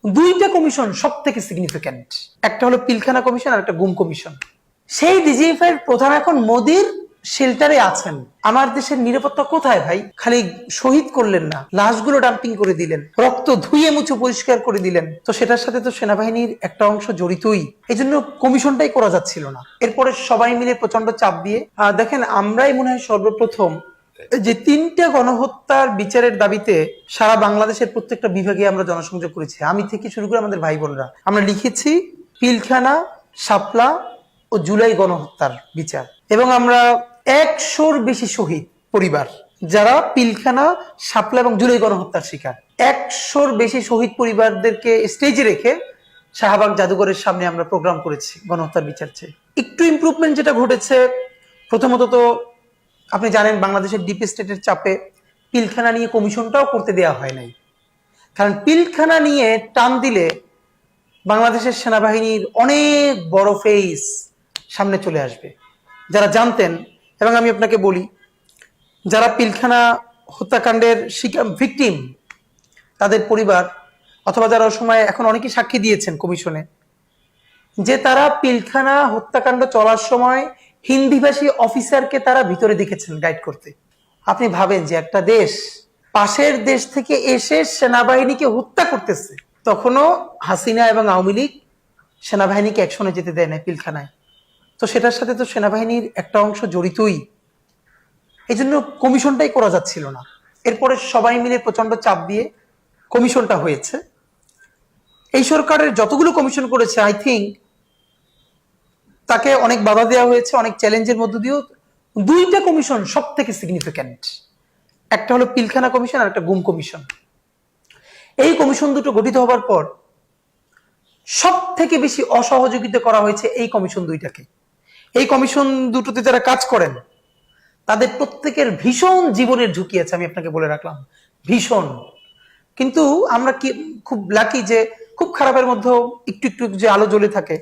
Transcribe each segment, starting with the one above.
দুইটা কমিশন সব থেকে সিগনিফিক্যান্ট, একটা হলো পিলখানা কমিশন আর একটা গুম কমিশন। সেই ডিজিএফআই এর প্রধান এখন মোদির শেল্টারে আছেন। আমার দেশের নিরাপত্তা কোথায় ভাই? খালি শহীদ করলেন না, লাশগুলো ডাম্পিং করে দিলেন, রক্ত ধুয়ে মুছে পরিষ্কার করে দিলেন। তো সেটার সাথে তো সেনাবাহিনীর একটা অংশ জড়িতই, এই জন্য কমিশনটাই করা যাচ্ছিল না। এরপরে সবাই মিলে প্রচন্ড চাপ দিয়ে দেখেন, আমরাই মনে হয় সর্বপ্রথম যে তিনটা গণহত্যার বিচারের দাবিতে সারা বাংলাদেশের প্রত্যেকটা বিভাগে আমরা জনসংযোগ করেছি। আমি থেকে শুরু করে আমাদের ভাই বোনরা আমরা লিখেছি পিলখানা, শাপলা ও জুলাই গণহত্যার বিচার। এবং আমরা 100-র বেশি শহীদ পরিবার যারা পিলখানা, শাপলা এবং জুলাই গণহত্যার শিকার, 100-র বেশি শহীদ পরিবারদেরকে স্টেজে রেখে শাহবাগ জাদুঘরের সামনে আমরা প্রোগ্রাম করেছি গণহত্যার বিচার চেয়ে। একটু ইমপ্রুভমেন্ট যেটা ঘটেছে, প্রথমত তো আপনি জানেন বাংলাদেশের ডিপ স্টেটের চাপে পিলখানা নিয়ে কমিশনটাও করতে দেওয়া হয় নাই। কারণ পিলখানা নিয়ে টান দিলে বাংলাদেশের সেনাবাহিনীর অনেক বড় ফেস সামনে চলে আসবে। যারা জানতেন, এবং আমি আপনাকে বলি, যারা পিলখানা হত্যাকাণ্ডের ভিকটিম তাদের পরিবার অথবা যারা ওই সময় এখন অনেকেই সাক্ষী দিয়েছেন কমিশনে, যে তারা পিলখানা হত্যাকাণ্ড চলার সময় হিন্দিভাষী অফিসারকে তারা ভিতরে দেখেছেন গাইড করতে। আপনি ভাবেন যে একটা দেশ পাশের দেশ থেকে এসে সেনাবাহিনীকে হত্যা করতেছে, তখনও হাসিনা এবং আওয়ামী লীগ সেনাবাহিনীকে অ্যাকশনে যেতে দেয় না পিলখানায়। তো সেটার সাথে তো সেনাবাহিনীর একটা অংশ জড়িতই, এই জন্য কমিশনটাই করা যাচ্ছিল না। এরপরে সবাই মিলে প্রচন্ড চাপ দিয়ে কমিশনটা হয়েছে। এই সরকারের যতগুলো কমিশন করেছে, আই থিঙ্ক তাকে অনেক বাধা দেওয়া হয়েছে, অনেক চ্যালেঞ্জের মধ্য দিয়েও। দুইটা কমিশন সব থেকে সিগনিফিক্যান্ট, একটা হলো পিলখানা কমিশন আর একটা গুম কমিশন। এই কমিশন দুটো গঠিত হবার পর সব থেকে বেশি অসহযোগিতা করা হয়েছে এই কমিশন দুইটাকে। এই কমিশন দুটোতে যারা কাজ করেন তাদের প্রত্যেকের ভীষণ জীবনের ঝুঁকি আছে, আমি আপনাকে বলে রাখলাম, ভীষণ। কিন্তু আমরা কি খুব লাকি যে খুব খারাপের মধ্যেও একটু একটু যে আলো জ্বলে থাকে।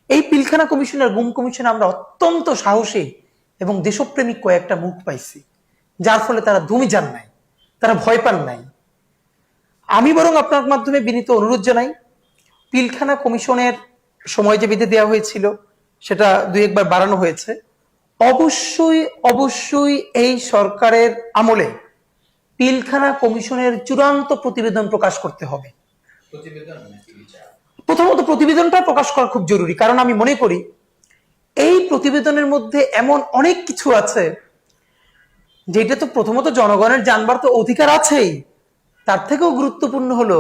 এই পিলখানা কমিশন আর গুম কমিশনে আমরা অত্যন্ত সাহসী এবং দেশপ্রেমিক কয়েকটা মুখ পাইছি, যার ফলে তারা দমে যান নাই, তারা ভয় পান নাই। আমি বরং আপনার মাধ্যমে বিনীত অনুরোধ জানাই, পিলখানা কমিশনের সময় যে বেঁধে দেওয়া হয়েছিল সেটা 2-1 বার বাড়ানো হয়েছে। অবশ্যই অবশ্যই এই সরকারের আমলে পিলখানা কমিশনের চূড়ান্ত প্রতিবেদন প্রকাশ করতে হবে। প্রথমত প্রতিবেদনটা প্রকাশ করা খুব জরুরি, কারণ আমি মনে করি এই প্রতিবেদনের মধ্যে এমন অনেক কিছু আছে যেটা তো প্রথমত জনগণের জানবার তো অধিকার আছেই, তার থেকেও গুরুত্বপূর্ণ হলো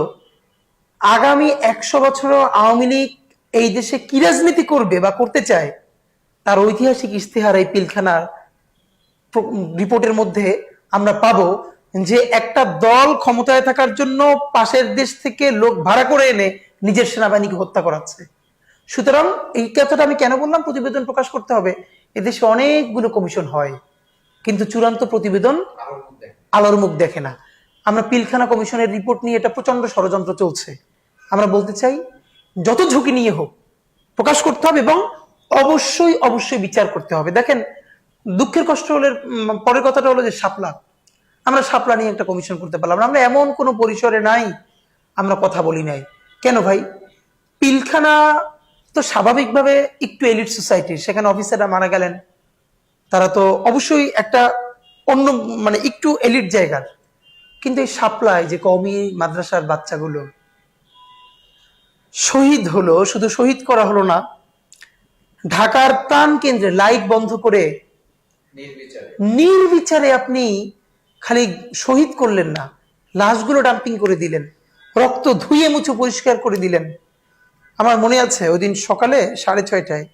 আগামী 100 বছরও আওয়ামী লীগ এই দেশে কি রাজনীতি করবে বা করতে চায় তার ঐতিহাসিক ইস্তেহার এই পিলখানার রিপোর্টের মধ্যে আমরা পাবো। যে একটা দল ক্ষমতায় থাকার জন্য পাশের দেশ থেকে লোক ভাড়া করে এনে নিজের সেনাবাহিনীকে হত্যা করাচ্ছে। সুতরাং এই কথাটা আমি কেন বললাম প্রতিবেদন প্রকাশ করতে হবে, এদেশে অনেকগুলো কমিশন হয় কিন্তু চূড়ান্ত প্রতিবেদন আলোর মুখ দেখে না। আমরা পিলখানা কমিশনের রিপোর্ট নিয়ে এটা প্রচন্ড ষড়যন্ত্র চলছে। আমরা বলতে চাই যত ঝুঁকি নিয়ে হোক প্রকাশ করতে হবে এবং অবশ্যই অবশ্যই বিচার করতে হবে। দেখেন, দুঃখের কষ্ট হলে পরের কথাটা হলো যে শাপলা, আমরা শাপলা নিয়ে একটা কমিশন করতে পারলাম না। আমরা এমন কোনো পরিসরে নাই, আমরা কথা বলি নাই কেন ভাই? পিলখানা তো স্বাভাবিকভাবে একটু এলিট সোসাইটি, সেখানে অফিসাররা মারা গেলেন, তারা তো অবশ্যই একটা অন্য মানে একটু এলিট জায়গার। কিন্তু এই শাপলায় যে কওমি মাদ্রাসার বাচ্চাগুলো শহীদ হলো, শুধু শহীদ করা হলো না, ঢাকার প্রাণ কেন্দ্রে লাইট বন্ধ করে নির্বিচারে আপনি খালি শহীদ করলেন না, লাশগুলো ডাম্পিং করে দিলেন, রক্ত ধুয়ে মুছে পরিষ্কার করে দিলেন। আমার মনে আছে ওই দিন সকালে 6:30টায়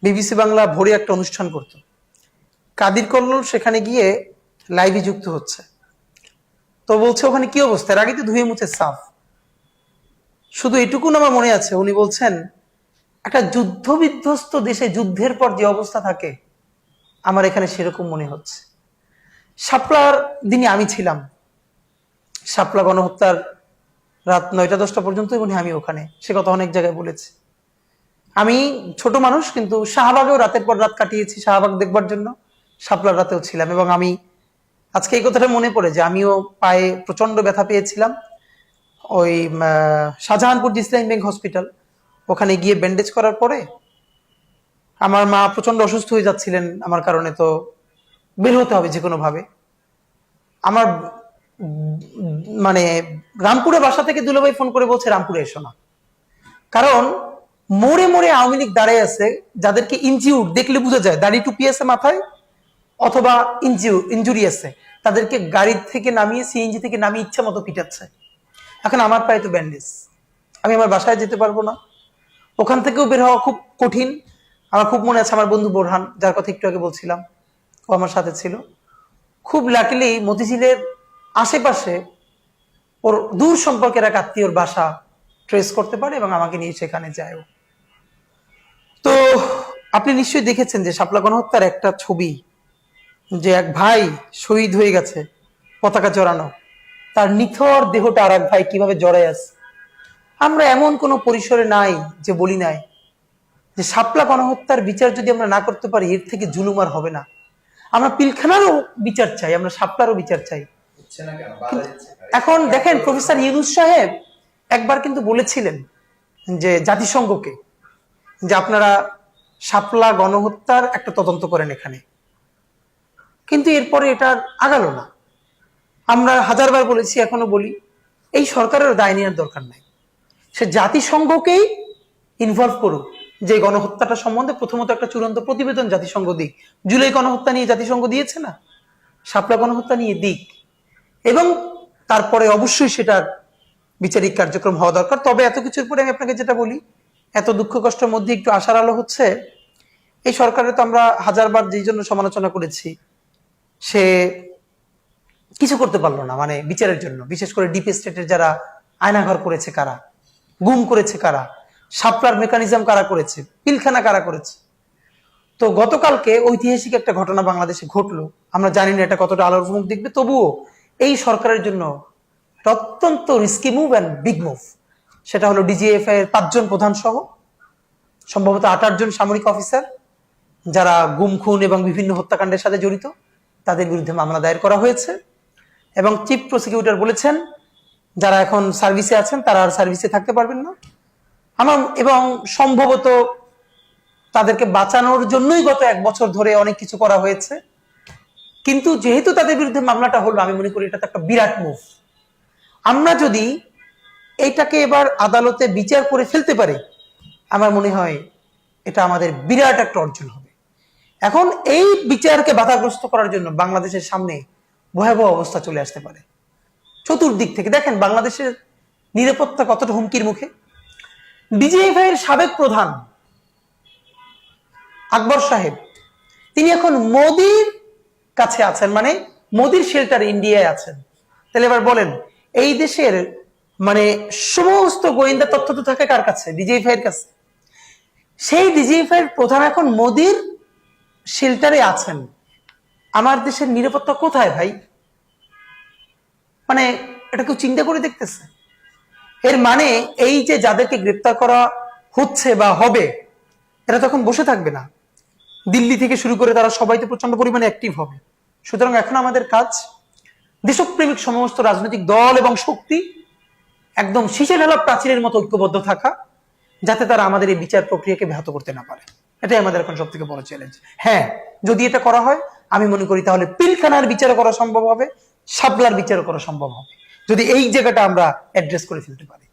বিবিসি বাংলা ভোরে একটা অনুষ্ঠান করত, কাদির কল্লোল সেখানে গিয়ে লাইভে যুক্ত হচ্ছে। তো বলছে ওখানে কি অবস্থা, এর আগে তো ধুয়ে মুছে সাফ। শুধু এটুকুন আমার মনে আছে, উনি বলছেন একটা যুদ্ধ বিধ্বস্ত দেশে যুদ্ধের পর যে অবস্থা থাকে আমার এখানে সেরকম মনে হচ্ছে। শাপলার দিনে আমি ছিলাম, শাপলা গণহত্যার রাত 9টা-10টা পর্যন্ত আমি ওখানে, সে কথা অনেক জায়গায় বলেছি। আমি ছোট মানুষ কিন্তু শাহবাগেও রাতের পর রাত কাটিয়েছি শাহবাগ দেখবার জন্য, শাপলার রাতেও ছিলাম। এবং আমি আজকে এই কথাটা মনে পড়ে যে আমিও পায়ে প্রচন্ড ব্যথা পেয়েছিলাম, ওই শাহজাহানপুর ইসলামী ব্যাংক হসপিটাল, ওখানে গিয়ে ব্যান্ডেজ করার পরে আমার মা প্রচন্ড অসুস্থ হয়ে যাচ্ছিলেন আমার কারণে, তো বের হতে হবে যে কোনো ভাবে। আমার মানে রামপুরে বাসা থেকে দুলাভাই ফোন করে বলছে রামপুরে এসো না, কারণ মোড়ে মোড়ে আওয়ামী লীগ দাঁড়ায় আছে, যাদেরকে ইনজিউর দেখলে বোঝা যায় দাড়ি টুপি আছে মাথায় অথবা ইনজুরি আছে, তাদেরকে গাড়ি থেকে নামিয়ে সিএনজি থেকে নামিয়ে ইচ্ছা মতো পিটাচ্ছে। এখন আমার পায়ে তো ব্যান্ডেজ, আমি আমার বাসায় যেতে পারবো না, ওখান থেকেও বের হওয়া খুব কঠিন। আমার খুব মনে আছে আমার বন্ধু বোরহান, যার কথা একটু আগে বলছিলাম, ও আমার সাথে ছিল। খুব লাকিলি মতিঝিলের আশেপাশে ওর দূর সম্পর্কের এক আত্মীয়র বাসা ট্রেস করতে পারে এবং আমাকে নিয়ে সেখানে যায়। তো আপনি নিশ্চয়ই দেখেছেন যে শাপলা গণহত্যার একটা ছবি, যে এক ভাই শহীদ হয়ে গেছে পতাকা জড়ানো, তার নিথর দেহটা আর এক ভাই কিভাবে জড়ায় আছে। আমরা এমন কোন পরিসরে নাই যে বলি নাই যে শাপলা গণহত্যার বিচার যদি আমরা না করতে পারি এর থেকে জুলুম আর হবে না। আমরা পিলখানারও বিচার চাই, আমরা শাপলারও বিচার চাই। এখন দেখেন প্রফেসর ইউনূস সাহেব একবার কিন্তু বলেছিলেন যে জাতিসংঘকে, যে আপনারা শাপলা গণহত্যার একটা তদন্ত করেন এখানে, কিন্তু এরপরে এটা আগালো না। আমরা হাজারবার বলেছি, এখনো বলি, এই সরকারের দায় নেওয়ার দরকার নাই, সে জাতিসংঘকেই ইনভলভ করুক যে গণহত্যাটা সম্বন্ধে প্রথমত একটা চূড়ান্ত প্রতিবেদন জাতিসংঘ দিক। জুলাই গণহত্যা নিয়ে জাতিসংঘ দিয়েছে না, শাপলা গণহত্যা নিয়ে দিক, এবং তারপরে অবশ্যই সেটার বিচারিক কার্যক্রম হওয়া দরকার। তবে এত কিছুর পরে আমি আপনাকে যেটা বলি, এত দুঃখ কষ্টের মধ্যে একটু আশার আলো হচ্ছে, এই সরকারের তো আমরা হাজারবার যেই জন্য সমালোচনা করেছি, সে কিছু করতে পারলো না মানে বিচারের জন্য। বিশেষ করে ডিপ স্টেটের যারা আয়নাঘর করেছে কারা, গুম করেছে কারা, শাপলার মেকানিজম কারা করেছে, পিলখানা কারা করেছে। তো গতকালকে ঐতিহাসিক একটা ঘটনা বাংলাদেশে ঘটলো, আমরা জানি না এটা কতটা আলোর মুখ দেখবে, তবুও এই সরকারের জন্য অত্যন্ত risky move and big move. সেটা হলো ডিজিএফআই এর 5 জন প্রধান সহ সম্ভবত 28 জন সামরিক অফিসার যারা গুম খুন এবং বিভিন্ন হত্যাকাণ্ডের সাথে জড়িত, তাদের বিরুদ্ধে মামলা দায়ের করা হয়েছে। এবং চিফ প্রসিকিউটর বলেছেন যারা এখন সার্ভিসে আছেন তারা আর সার্ভিসে থাকতে পারবেন না। এবং সম্ভবত তাদেরকে বাঁচানোর জন্যই গত 1 বছর ধরে অনেক কিছু করা হয়েছে, কিন্তু যেহেতু তাদের বিরুদ্ধে মামলাটা হলো, আমি মনে করি এটা একটা বিরাট মুভ। আমরা যদি এইটাকে এবার আদালতে বিচার করে ফেলতে পারি, আমার মনে হয় এটা আমাদের বিরাট একটা অর্জন হবে। এখন এই বিচারকে বাধাগ্রস্ত করার জন্য বাংলাদেশের সামনে ভয়াবহ অবস্থা চলে আসতে পারে চতুর্দিক থেকে। দেখেন বাংলাদেশের নিরাপত্তা কতটা হুমকির মুখে। ডিজিএফআই এর সাবেক প্রধান আকবর সাহেব, তিনি এখন মোদির কাছে আছেন, মানে মোদির শেল্টার ইন্ডিয়ায় আছেন। তাহলে এবার বলেন, এই দেশের মানে সমস্ত গোয়েন্দা তথ্য তো থাকে কার কাছে? ডিজিএফআই এর কাছে। সেই ডিজিএফআই এর প্রধান এখন মোদির শেল্টারে আছেন। আমার দেশের নিরাপত্তা কোথায় ভাই? মানে এটা কেউ চিন্তা করে দেখতেছে? এর মানে এই যে যাদেরকে গ্রেপ্তার করা হচ্ছে বা হবে, এরা তখন বসে থাকবে না। দিল্লি থেকে শুরু করে তারা সবাই তো প্রচন্ড পরিমাণে অ্যাক্টিভ হবে। সুতরাং এখন আমাদের কাজ দেশপ্রেমিক সমস্ত রাজনৈতিক দল এবং শক্তি একদম শীষে ঢালা প্রাচীরের মতো ঐক্যবদ্ধ থাকা, যাতে তারা আমাদের এই বিচার প্রক্রিয়াকে ব্যাহত করতে না পারে। এটাই আমাদের এখন সব থেকে বড় চ্যালেঞ্জ। হ্যাঁ, যদি এটা করা হয় আমি মনে করি তাহলে পিলখানার বিচার করা সম্ভব হবে, শাপলার বিচার করা সম্ভব হবে, যদি এই জায়গাটা আমরা অ্যাড্রেস করে ফেলতে পারি।